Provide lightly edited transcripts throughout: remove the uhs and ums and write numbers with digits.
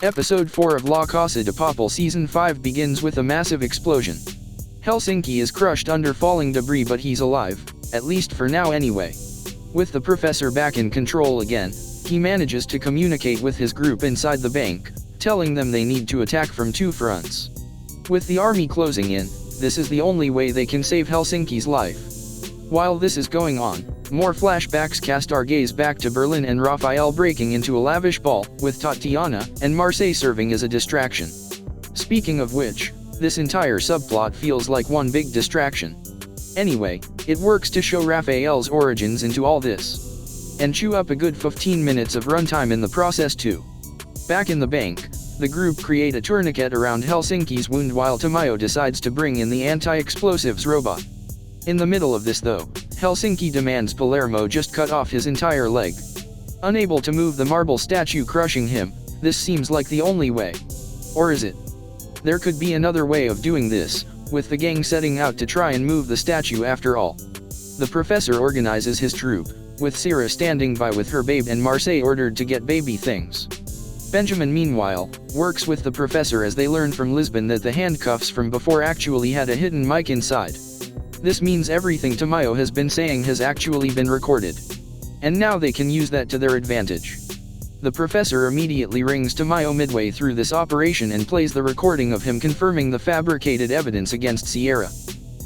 Episode 4 of La Casa de Papel Season 5 begins with a massive explosion. Helsinki is crushed under falling debris, but he's alive, at least for now anyway. With the professor back in control again, he manages to communicate with his group inside the bank, telling them they need to attack from two fronts. With the army closing in, this is the only way they can save Helsinki's life. While this is going on, more flashbacks cast our gaze back to Berlin and Rafael breaking into a lavish ball, with Tatiana and Marseille serving as a distraction. Speaking of which, this entire subplot feels like one big distraction. Anyway, it works to show Rafael's origins into all this. And chew up a good 15 minutes of runtime in the process too. Back in the bank, the group create a tourniquet around Helsinki's wound while Tamayo decides to bring in the anti-explosives robot. In the middle of this though, Helsinki demands Palermo just cut off his entire leg. Unable to move the marble statue crushing him, this seems like the only way. Or is it? There could be another way of doing this, with the gang setting out to try and move the statue after all. The professor organizes his troop, with Sierra standing by with her babe and Marseille ordered to get baby things. Benjamin meanwhile, works with the professor as they learn from Lisbon that the handcuffs from before actually had a hidden mic inside. This means everything Tamayo has been saying has actually been recorded. And now they can use that to their advantage. The professor immediately rings Tamayo midway through this operation and plays the recording of him confirming the fabricated evidence against Sierra.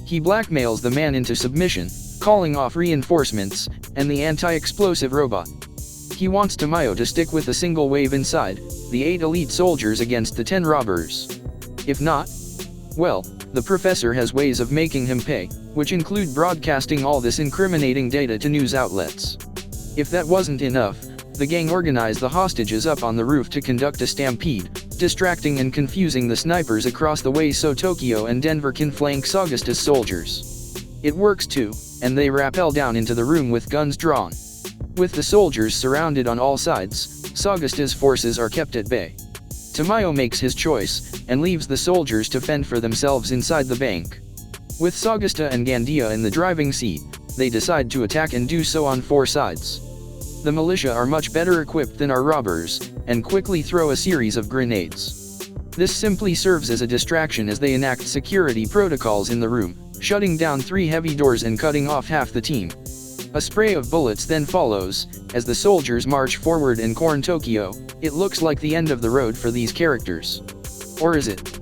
He blackmails the man into submission, calling off reinforcements, and the anti-explosive robot. He wants Tamayo to stick with a single wave inside, the 8 elite soldiers against the 10 robbers. If not, well, the professor has ways of making him pay, which include broadcasting all this incriminating data to news outlets. If that wasn't enough, the gang organized the hostages up on the roof to conduct a stampede, distracting and confusing the snipers across the way so Tokyo and Denver can flank Saugusta's soldiers. It works too, and they rappel down into the room with guns drawn. With the soldiers surrounded on all sides, Saugusta's forces are kept at bay. Tamayo makes his choice, and leaves the soldiers to fend for themselves inside the bank. With Saugusta and Gandia in the driving seat, they decide to attack and do so on 4 sides. The militia are much better equipped than our robbers, and quickly throw a series of grenades. This simply serves as a distraction as they enact security protocols in the room, shutting down 3 heavy doors and cutting off half the team. A spray of bullets then follows, as the soldiers march forward and corner Tokyo. It looks like the end of the road for these characters. Or is it?